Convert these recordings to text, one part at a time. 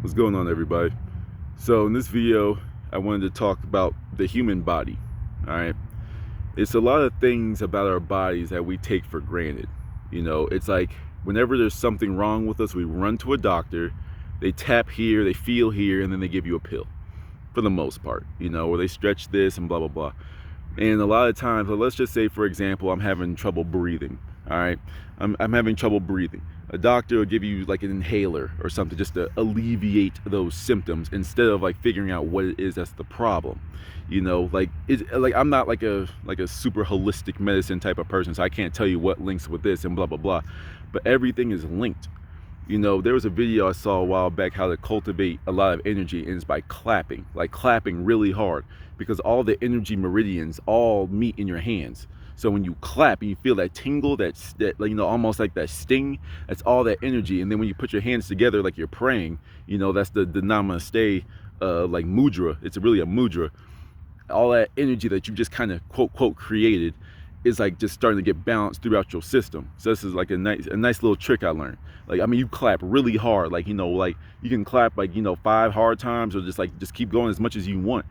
What's going on, everybody? So in this video I wanted to talk about the human body. All right, it's a lot of things about our bodies that we take for granted. It's like whenever there's something wrong with us, we run to a doctor, they tap here, they feel here, and then they give you a pill, for the most part, or they stretch this and blah blah blah. And a lot of times, let's just say, for example, I'm having trouble breathing. All right, I'm having trouble breathing. A doctor will give you like an inhaler or something just to alleviate those symptoms instead of like figuring out what it is that's the problem. Like I'm not like a super holistic medicine type of person, so I can't tell you what links with this and blah blah blah. But everything is linked. There was a video I saw a while back how to cultivate a lot of energy, and it's by clapping, like clapping really hard, because all the energy meridians all meet in your hands. So when you clap and you feel that tingle, that almost like that sting, that's all that energy. And then when you put your hands together like you're praying, that's the namaste, like mudra. It's really a mudra. All that energy that you just kind of quote created is like just starting to get balanced throughout your system. So this is like a nice little trick I learned. You clap really hard, like you can clap 5 hard times, or just keep going as much as you want.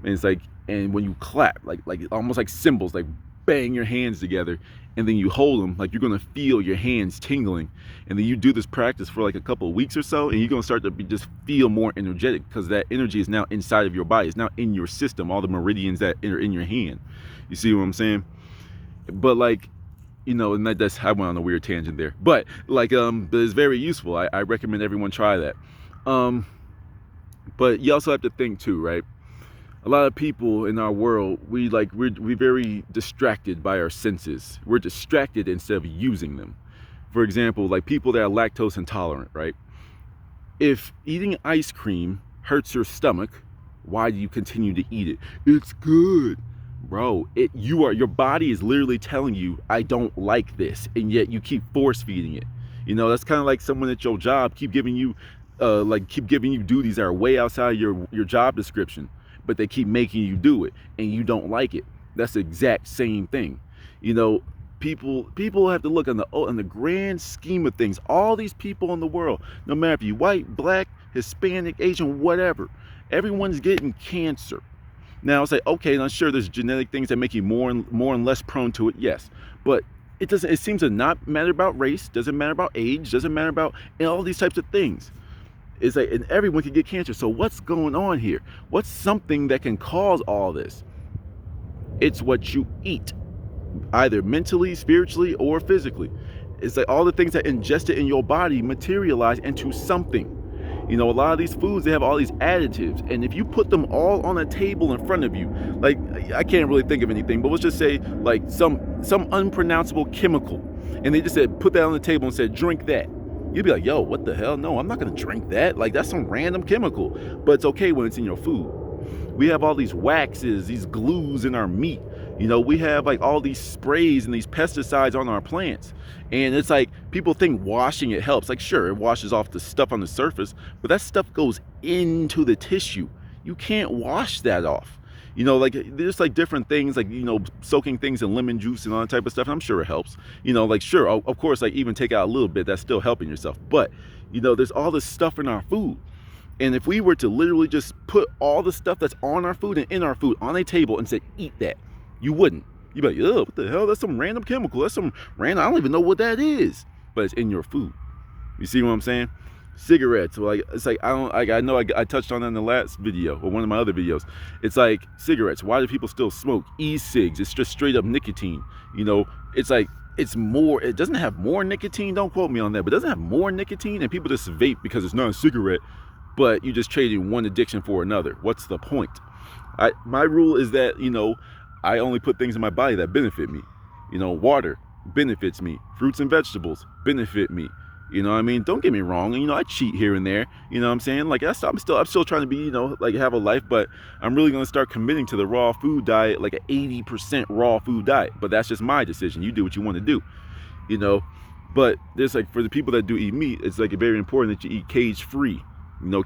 And it's like, and when you clap, like almost like cymbals, like bang your hands together, and then you hold them, like you're gonna feel your hands tingling. And then you do this practice for like a couple of weeks or so, and you're gonna start to just feel more energetic, because that energy is now inside of your body. It's now in your system, all the meridians that are in your hand. You see what I'm saying? But and that's, I went on a weird tangent there, but but it's very useful. I recommend everyone try that. But you also have to think too, right? A lot of people in our world, we're very distracted by our senses. We're distracted instead of using them. For example, like people that are lactose intolerant, right? If eating ice cream hurts your stomach, why do you continue to eat it? It's good. Bro, your body is literally telling you, I don't like this, and yet you keep force feeding it. That's kind of like someone at your job keep giving you duties that are way outside your job description, but they keep making you do it, and you don't like it. That's the exact same thing. People have to look on the grand scheme of things. All these people in the world, no matter if you're white, black, Hispanic, Asian, whatever, everyone's getting cancer. Now it's like, okay, and I'm sure there's genetic things that make you more and less prone to it, yes. But it seems to not matter about race, doesn't matter about age, doesn't matter about all these types of things. It's like, and everyone can get cancer. So what's going on here? What's something that can cause all this? It's what you eat, either mentally, spiritually, or physically. It's like all the things that ingested in your body materialize into something. A lot of these foods, they have all these additives, and if you put them all on a table in front of you, like, I can't really think of anything, but let's just say like some unpronounceable chemical, and they just said, put that on the table and said, drink that. You'd be like, yo, what the hell? No, I'm not gonna drink that. Like, that's some random chemical. But it's okay when it's in your food. We have all these waxes, these glues in our meat. We have like all these sprays and these pesticides on our plants. And it's like, people think washing it helps. Like, sure, it washes off the stuff on the surface, but that stuff goes into the tissue. You can't wash that off. There's like different things, like, soaking things in lemon juice and all that type of stuff. I'm sure it helps. Sure, of course, like even take out a little bit, that's still helping yourself. But, there's all this stuff in our food. And if we were to literally just put all the stuff that's on our food and in our food on a table and said, eat that, you wouldn't. You'd be like, oh, what the hell? That's some random chemical. That's some random, I don't even know what that is. But it's in your food. You see what I'm saying? Cigarettes, it's like, I know I touched on that in the last video, or one of my other videos. It's like cigarettes. Why do people still smoke e-cigs? It's just straight up nicotine. It's like, it doesn't have more nicotine, don't quote me on that, but it doesn't have more nicotine, and people just vape because it's not a cigarette, but you just traded one addiction for another. What's the point? My rule is that, I only put things in my body that benefit me. Water benefits me. Fruits and vegetables benefit me. Don't get me wrong. I cheat here and there. What I'm saying? Like, I'm still trying to be, have a life, but I'm really going to start committing to the raw food diet, like an 80% raw food diet. But that's just my decision. You do what you want to do, But there's like, for the people that do eat meat, it's like very important that you eat cage-free.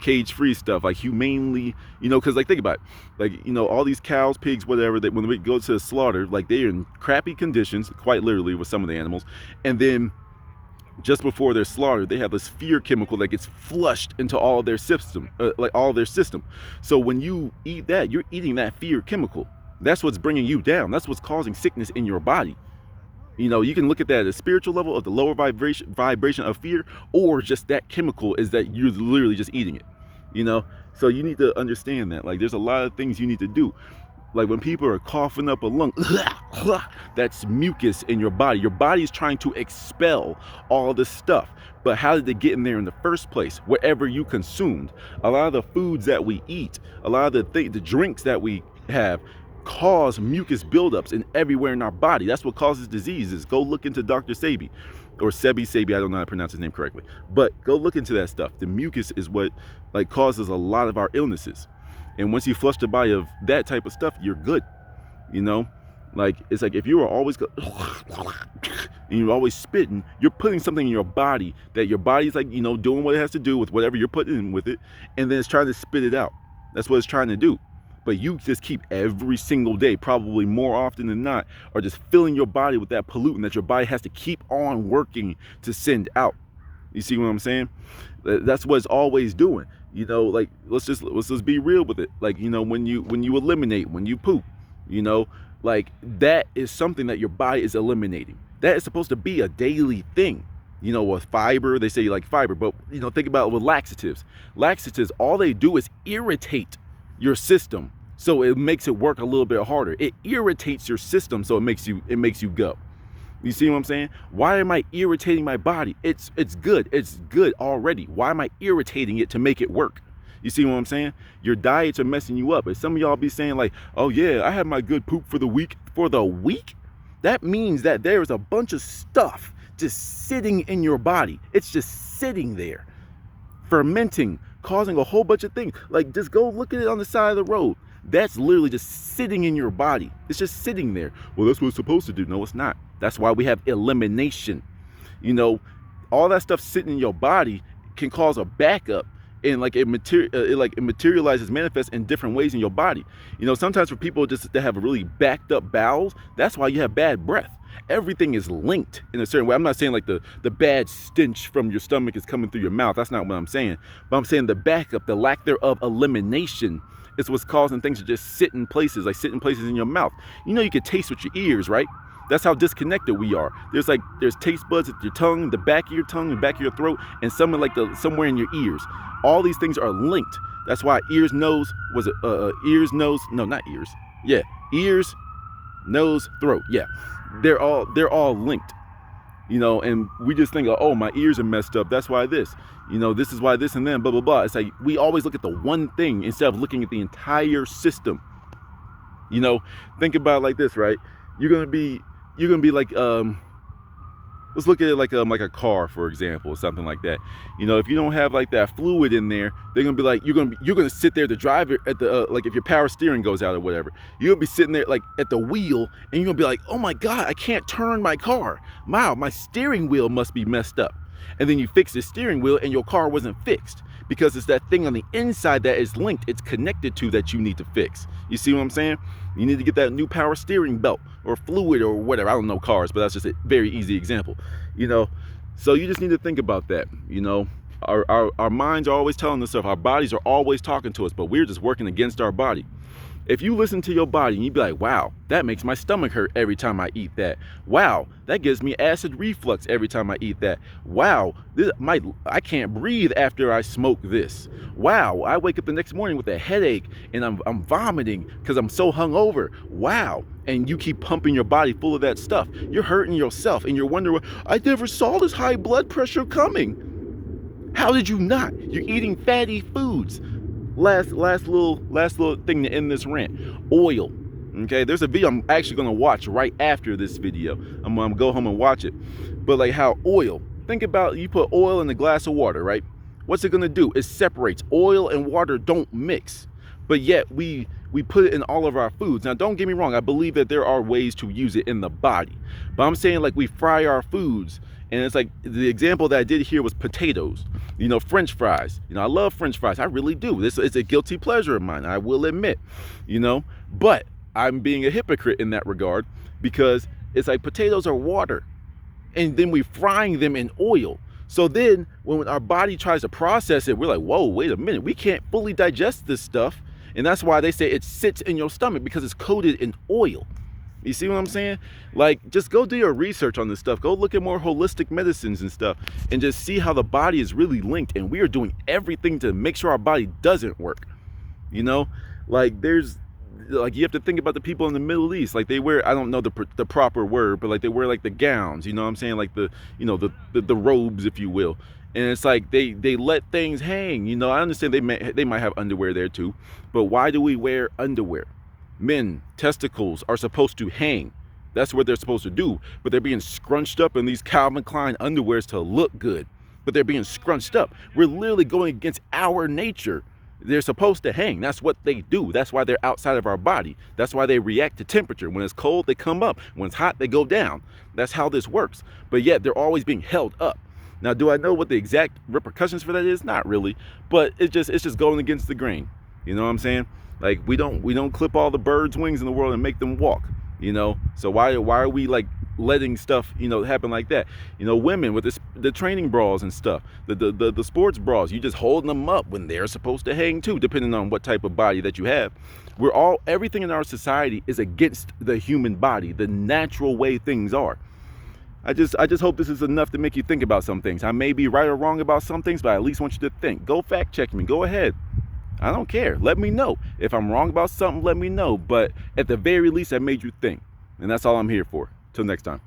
Cage-free stuff, like humanely, because like, think about it, like, all these cows, pigs, whatever, that when we go to the slaughter, like, they're in crappy conditions, quite literally, with some of the animals, and then just before they're slaughtered, they have this fear chemical that gets flushed into all their system, So when you eat that, you're eating that fear chemical. That's what's bringing you down. That's what's causing sickness in your body. You can look at that at a spiritual level of the lower vibration of fear, or just that chemical is that you're literally just eating it. So you need to understand that, like, there's a lot of things you need to do. Like when people are coughing up a lung, that's mucus in your body. Your body is trying to expel all this stuff. But how did they get in there in the first place? Whatever you consumed. A lot of the foods that we eat, a lot of the drinks that we have cause mucus buildups in everywhere in our body. That's what causes diseases. Go look into Dr. Sebi, or Sebi, I don't know how to pronounce his name correctly. But go look into that stuff. The mucus is what causes a lot of our illnesses. And once you flush the body of that type of stuff, you're good. It's like if you are always and you're always spitting, you're putting something in your body that your body's doing what it has to do with whatever you're putting in with it, and then it's trying to spit it out. That's what it's trying to do. But you just keep every single day, probably more often than not, are just filling your body with that pollutant that your body has to keep on working to send out. You see what I'm saying? That's what it's always doing. Let's just be real with it. When you eliminate, when you poop, that is something that your body is eliminating. That is supposed to be a daily thing. With fiber, they say fiber, but think about it with laxatives. Laxatives, all they do is irritate your system, so it makes it work a little bit harder. It irritates your system, so it makes you go. You see what I'm saying? Why am I irritating my body? It's good. It's good already. Why am I irritating it to make it work? You see what I'm saying? Your diets are messing you up. And some of y'all be saying oh yeah, I had my good poop for the week. For the week? That means that there's a bunch of stuff just sitting in your body. It's just sitting there, fermenting, causing a whole bunch of things. Just go look at it on the side of the road. That's literally just sitting in your body. It's just sitting there. Well, that's what it's supposed to do. No, it's not. That's why we have elimination. All that stuff sitting in your body can cause a backup, and it materializes, manifests in different ways in your body. Sometimes for people just to have really backed up bowels, that's why you have bad breath. Everything is linked in a certain way. I'm not saying the bad stench from your stomach is coming through your mouth. That's not what I'm saying. But I'm saying the backup, the lack thereof elimination, is what's causing things to just sit in places, sit in places in your mouth. You can taste with your ears, right? That's how disconnected we are. There's taste buds at your tongue, the back of your tongue, the back of your throat, and somewhere in your ears. All these things are linked. That's why ears, nose, no, not ears. Yeah, ears, nose, throat. Yeah, they're all linked. And we just think, oh, my ears are messed up. That's why this. This is why this and then blah blah blah. It's like we always look at the one thing instead of looking at the entire system. Think about it like this, right? You're gonna be let's look at it like a car, for example, or something like that. If you don't have that fluid in there, they're gonna be you're gonna sit there to drive it at the if your power steering goes out or whatever, you'll be sitting there at the wheel, and you're gonna be oh my god, I can't turn my car. Wow, my steering wheel must be messed up. And then you fix the steering wheel, and your car wasn't fixed, because it's that thing on the inside that is linked, it's connected to, that you need to fix. You see what I'm saying? You need to get that new power steering belt or fluid or whatever. I don't know cars, but that's just a very easy example. So you just need to think about that. Our minds are always telling us stuff. Our bodies are always talking to us, but we're just working against our body. If you listen to your body and you be like, wow, that makes my stomach hurt every time I eat that. Wow, that gives me acid reflux every time I eat that. Wow, I can't breathe after I smoke this. Wow, I wake up the next morning with a headache and I'm vomiting because I'm so hungover. Wow, and you keep pumping your body full of that stuff. You're hurting yourself, and you're wondering, I never saw this high blood pressure coming. How did you not? You're eating fatty foods. Last little thing to end this rant. Oil. Okay, there's a video I'm actually gonna watch right after this video. I'm gonna go home and watch it. But how oil, think about, you put oil in a glass of water, right? What's it gonna do? It separates. Oil and water don't mix, but yet we put it in all of our foods. Now, don't get me wrong, I believe that there are ways to use it in the body, but I'm saying we fry our foods. And it's the example that I did here was potatoes, French fries. I love French fries. I really do. It's a guilty pleasure of mine, I will admit, but I'm being a hypocrite in that regard, because it's potatoes are water. and then we frying them in oil. So then when our body tries to process it, we're like, whoa, wait a minute, we can't fully digest this stuff. And that's why they say it sits in your stomach, because it's coated in oil. You see what I'm saying? Like, just go do your research on this stuff. Go look at more holistic medicines and stuff, and just see how the body is really linked. And we are doing everything to make sure our body doesn't work. You know, like you have to think about the people in the Middle East. Like, they wear, I don't know the proper word, but like they wear like the gowns. You know what I'm saying? Like the robes, if you will. And it's like they let things hang. You know, I understand they might have underwear there too, but why do we wear underwear? Men, testicles are supposed to hang. That's what they're supposed to do. But they're being scrunched up in these Calvin Klein underwears to look good. But they're being scrunched up. We're literally going against our nature. They're supposed to hang. That's what they do. That's why they're outside of our body. That's why they react to temperature. When it's cold, they come up. When it's hot, they go down. That's how this works. But yet they're always being held up. Now, do I know what the exact repercussions for that is? Not really. But it's just going against the grain. You know what I'm saying? Like, we don't clip all the birds' wings in the world and make them walk, you know? So why are we like letting stuff, you know, happen like that? You know, women with the training bras and stuff, the sports bras, you just holding them up when they're supposed to hang too, depending on what type of body that you have. Everything in our society is against the human body, the natural way things are. I just hope this is enough to make you think about some things. I may be right or wrong about some things, but I at least want you to think. Go fact check me. Go ahead. I don't care. Let me know. If I'm wrong about something, let me know. But at the very least, I made you think. And that's all I'm here for. Till next time.